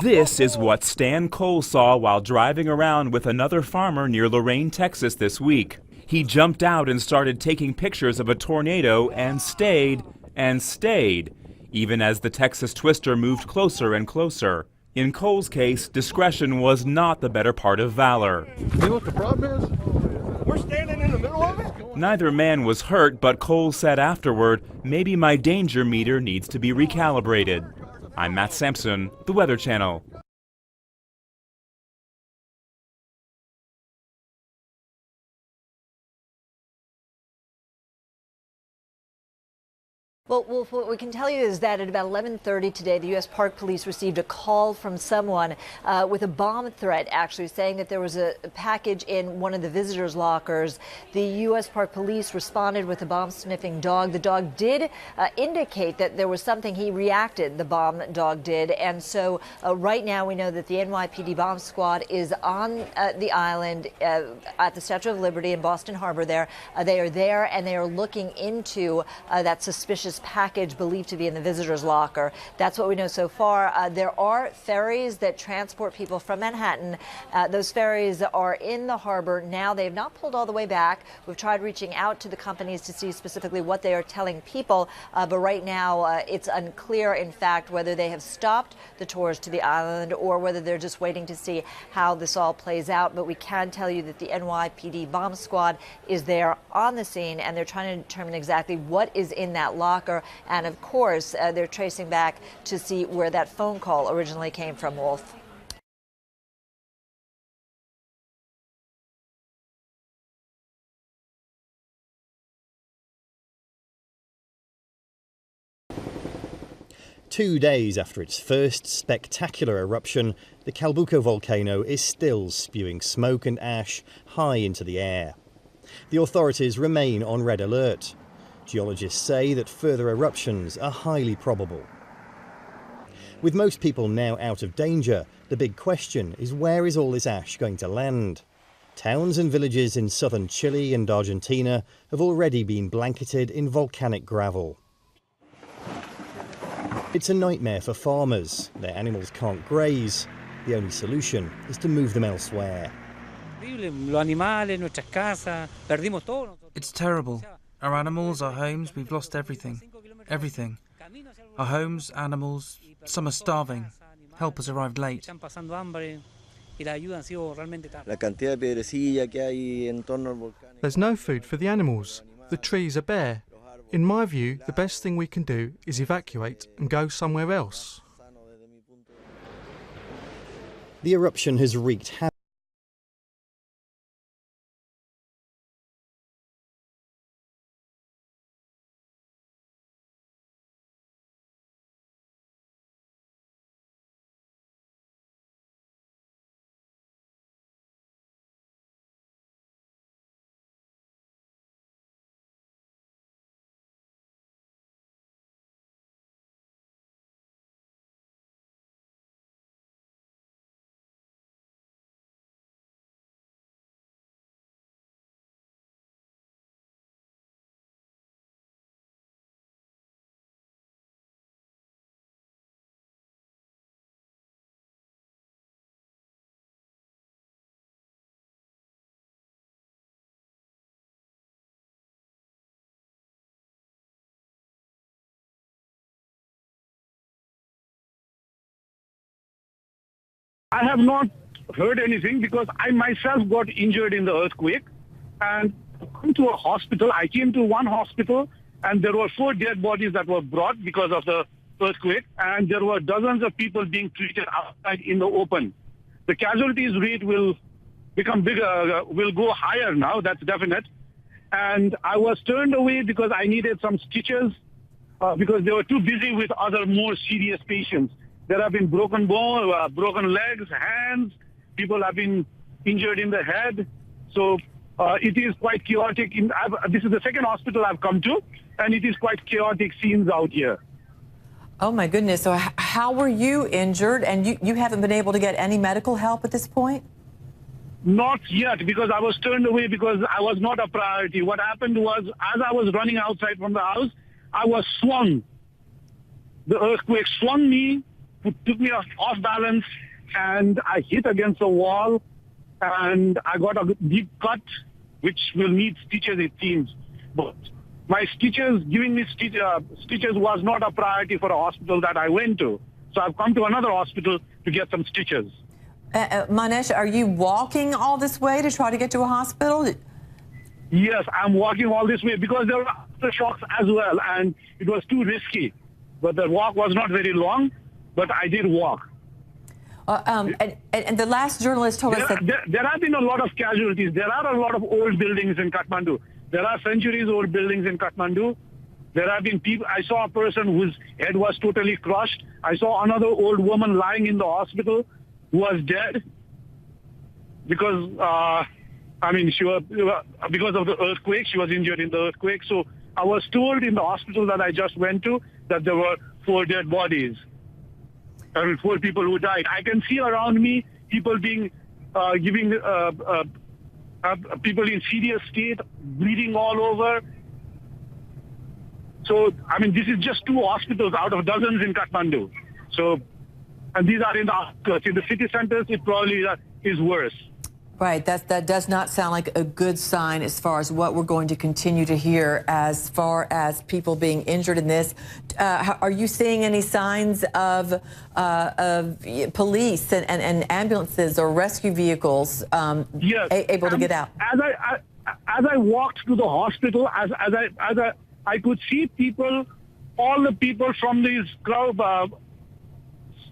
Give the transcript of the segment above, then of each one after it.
This is what Stan Cole saw while driving around with another farmer near Lorain, Texas this week. He jumped out and started taking pictures of a tornado and stayed, even as the Texas twister moved closer and closer. In Cole's case, discretion was not the better part of valor. You know what the problem is? We're standing in the middle of it. Neither man was hurt, but Cole said afterward, maybe my danger meter needs to be recalibrated. I'm Matt Sampson, The Weather Channel. Well, Wolf, what we can tell you is that at about 11:30 today, the U.S. Park Police received a call from someone with a bomb threat, actually saying that there was a package in one of the visitors' lockers. The U.S. Park Police responded with a bomb-sniffing dog. The dog did indicate that there was something. He reacted, the bomb dog did. And so right now we know that the NYPD bomb squad is on the island at the Statue of Liberty in Boston Harbor there. They are there, and they are looking into that suspicious package believed to be in the visitor's locker. That's what we know so far. There are ferries that transport people from Manhattan. Those ferries are in the harbor now. They have not pulled all the way back. We've tried reaching out to the companies to see specifically what they are telling people, but right now it's unclear, in fact, whether they have stopped the tours to the island or whether they're just waiting to see how this all plays out. But we can tell you that the NYPD bomb squad is there on the scene, and they're trying to determine exactly what is in that locker. And of course, they're tracing back to see where that phone call originally came from, Wolf. Two days after its first spectacular eruption, the Calbuco volcano is still spewing smoke and ash high into the air. The authorities remain on red alert. Geologists say that further eruptions are highly probable. With most people now out of danger, the big question is, where is all this ash going to land? Towns and villages in southern Chile and Argentina have already been blanketed in volcanic gravel. It's a nightmare for farmers. Their animals can't graze. The only solution is to move them elsewhere. It's terrible. Our animals, our homes, we've lost everything. Everything. Our homes, animals, some are starving. Help has arrived late. There's no food for the animals. The trees are bare. In my view, the best thing we can do is evacuate and go somewhere else. The eruption has wreaked havoc. I have not heard anything because I myself got injured in the earthquake and come to a hospital. I came to one hospital and there were 4 dead bodies that were brought because of the earthquake, and there were dozens of people being treated outside in the open. The casualties rate will become bigger, will go higher now, that's definite. And I was turned away because I needed some stitches because they were too busy with other more serious patients. There have been broken bones, broken legs, hands. People have been injured in the head. So it is quite chaotic. This is the second hospital I've come to, and it is quite chaotic scenes out here. Oh, my goodness. So how were you injured? And you haven't been able to get any medical help at this point? Not yet, because I was turned away because I was not a priority. What happened was, as I was running outside from the house, I was swung. The earthquake swung me took me off balance, and I hit against the wall, and I got a deep cut, which will need stitches, it seems. But my stitches, giving me stitches was not a priority for a hospital that I went to. So I've come to another hospital to get some stitches. Manesh, are you walking all this way to try to get to a hospital? Yes, I'm walking all this way because there were aftershocks as well, and it was too risky. But the walk was not very long, but I did walk. And the last journalist told us that there have been a lot of casualties. There are a lot of old buildings in Kathmandu. There are centuries-old buildings in Kathmandu. There have been people. I saw a person whose head was totally crushed. I saw another old woman lying in the hospital who was dead because, she was because of the earthquake. She was injured in the earthquake. So I was told in the hospital that I just went to that there were 4 dead bodies. 4 people who died. I can see around me people being people in serious state, bleeding all over. So, this is just 2 hospitals out of dozens in Kathmandu. So, and these are in the outskirts. In the city centers, it probably is worse. Right, that does not sound like a good sign as far as what we're going to continue to hear as far as people being injured in this. Are you seeing any signs of police and ambulances or rescue vehicles yes, able to get out? As I walked to the hospital, as I could see people, all the people from these crowd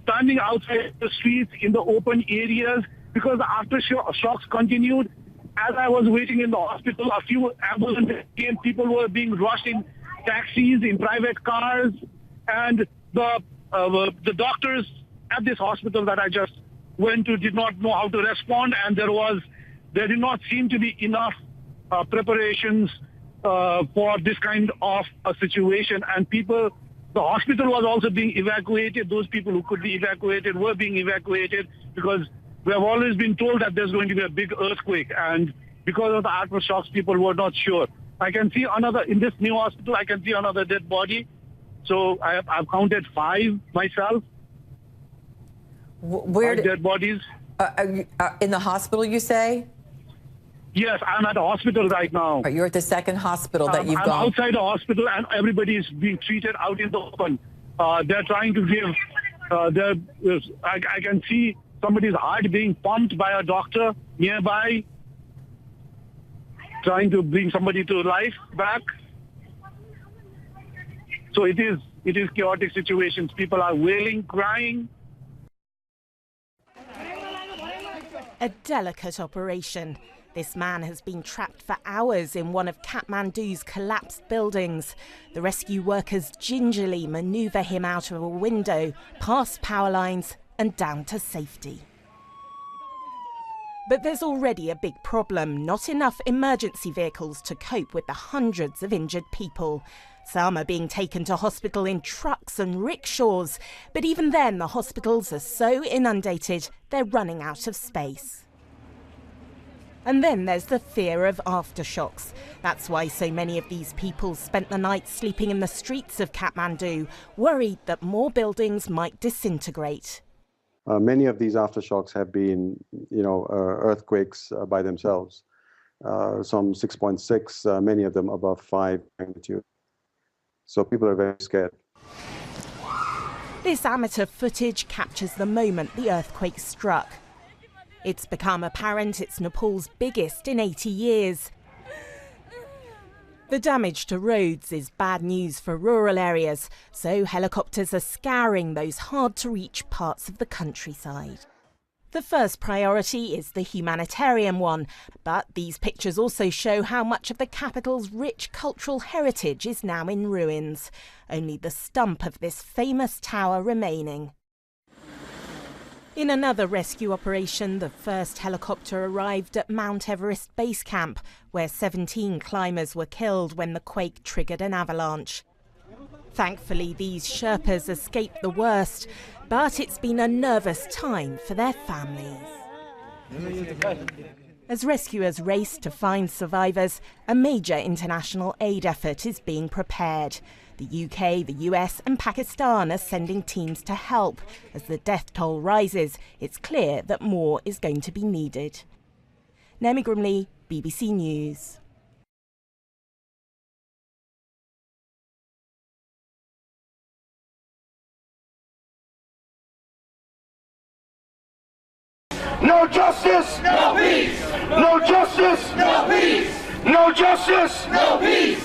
standing outside the streets in the open areas, because the aftershocks continued. As I was waiting in the hospital, a few ambulances came. People were being rushed in taxis, in private cars, and the doctors at this hospital that I just went to did not know how to respond, and there did not seem to be enough preparations for this kind of a situation. And the hospital was also being evacuated. Those people who could be evacuated were being evacuated because we have always been told that there's going to be a big earthquake, and because of the aftershocks, people were not sure. I can see in this new hospital, I can see another dead body. So I've counted 5 myself. Where 5 dead bodies. In the hospital, you say? Yes, I'm at the hospital right now. You're at the second hospital that you've gone. I'm outside the hospital, and everybody is being treated out in the open. They're trying to give. I can see somebody's heart being pumped by a doctor nearby, trying to bring somebody to life back. So it is chaotic situations. People are wailing, crying. A delicate operation. This man has been trapped for hours in one of Kathmandu's collapsed buildings. The rescue workers gingerly manoeuvre him out of a window, past power lines and down to safety. But there's already a big problem. Not enough emergency vehicles to cope with the hundreds of injured people. Some are being taken to hospital in trucks and rickshaws. But even then, the hospitals are so inundated, they're running out of space. And then there's the fear of aftershocks. That's why so many of these people spent the night sleeping in the streets of Kathmandu, worried that more buildings might disintegrate. Many of these aftershocks have been, earthquakes by themselves. Some 6.6, many of them above 5 magnitude. So people are very scared. This amateur footage captures the moment the earthquake struck. It's become apparent it's Nepal's biggest in 80 years. The damage to roads is bad news for rural areas, so helicopters are scouring those hard-to-reach parts of the countryside. The first priority is the humanitarian one, but these pictures also show how much of the capital's rich cultural heritage is now in ruins. Only the stump of this famous tower remaining. In another rescue operation, the first helicopter arrived at Mount Everest Base Camp, where 17 climbers were killed when the quake triggered an avalanche. Thankfully, these Sherpas escaped the worst, but it's been a nervous time for their families. As rescuers race to find survivors, a major international aid effort is being prepared. The UK, the US and Pakistan are sending teams to help. As the death toll rises, it's clear that more is going to be needed. Naomi Grimley, BBC News. No justice, no peace. No justice, no peace. No justice, no peace.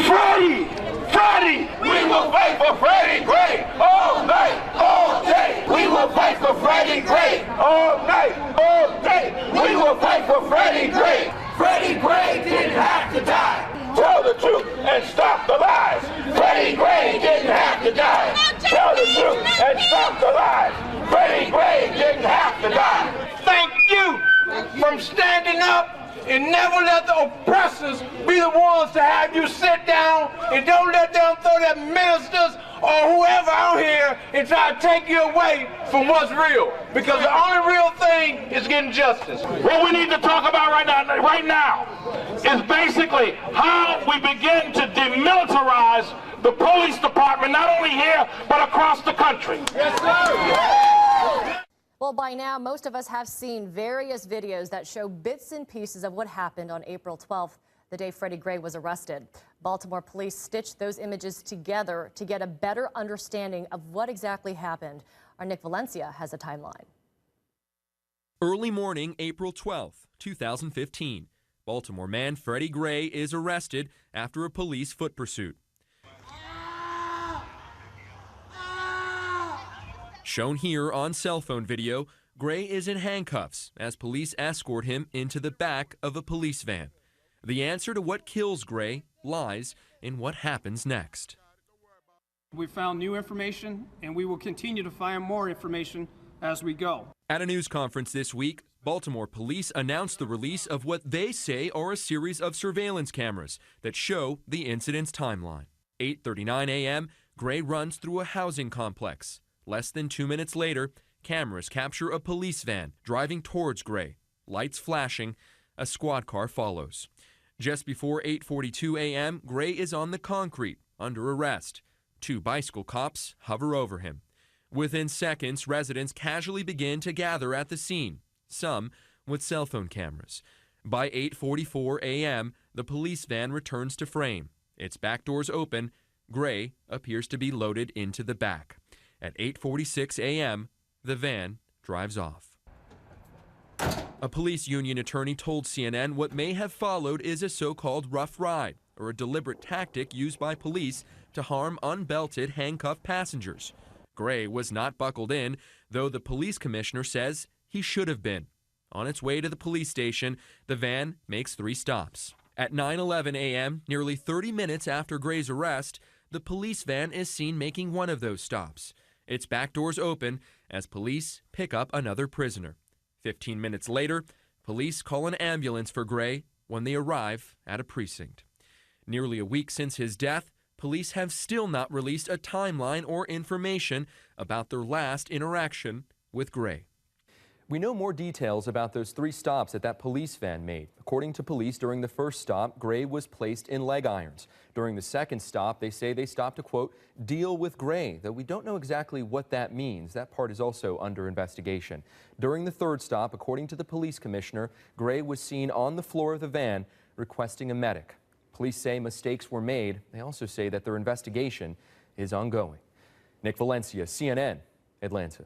Freddie, Freddie, we will fight for Freddie Gray all night, all day. We will fight for Freddie Gray all night, all day. We will fight for Freddie Gray. Freddie Gray didn't have to die. Tell the truth and stop the lies. Freddie Gray didn't have to die. Tell the truth and stop the lies. Freddie Gray didn't have to die. Thank you for standing up and never let the oppressors be the ones to have you sit down, and don't let them throw their ministers or whoever out here and try to take you away from what's real. Because the only real thing is getting justice. What we need to talk about right now is basically how we begin to demilitarize the police department, not only here, but across the country. Yes, sir. Well, by now, most of us have seen various videos that show bits and pieces of what happened on April 12th, the day Freddie Gray was arrested. Baltimore police stitched those images together to get a better understanding of what exactly happened. Our Nick Valencia has a timeline. Early morning, April 12th, 2015. Baltimore man Freddie Gray is arrested after a police foot pursuit. Shown here on cell phone video, Gray is in handcuffs as police escort him into the back of a police van. The answer to what kills Gray lies in what happens next. We found new information, and we will continue to find more information as we go. At a news conference this week, Baltimore police announced the release of what they say are a series of surveillance cameras that show the incident's timeline. 8:39 a.m., Gray runs through a housing complex. Less than 2 minutes later, cameras capture a police van driving towards Gray. Lights flashing, a squad car follows. Just before 8:42 a.m., Gray is on the concrete, under arrest. 2 bicycle cops hover over him. Within seconds, residents casually begin to gather at the scene, some with cell phone cameras. By 8:44 a.m., the police van returns to frame. Its back doors open. Gray appears to be loaded into the back. At 8:46 a.m., the van drives off. A police union attorney told CNN what may have followed is a so-called rough ride, or a deliberate tactic used by police to harm unbelted, handcuffed passengers. Gray was not buckled in, though the police commissioner says he should have been. On its way to the police station, the van makes 3 stops. At 9:11 a.m., nearly 30 minutes after Gray's arrest, the police van is seen making one of those stops. Its back doors open as police pick up another prisoner. 15 minutes later, police call an ambulance for Gray when they arrive at a precinct. Nearly a week since his death, police have still not released a timeline or information about their last interaction with Gray. We know more details about those 3 stops that police van made. According to police, during the first stop, Gray was placed in leg irons. During the second stop, they say they stopped to, quote, deal with Gray, though we don't know exactly what that means. That part is also under investigation. During the third stop, according to the police commissioner, Gray was seen on the floor of the van requesting a medic. Police say mistakes were made. They also say that their investigation is ongoing. Nick Valencia, CNN, Atlanta.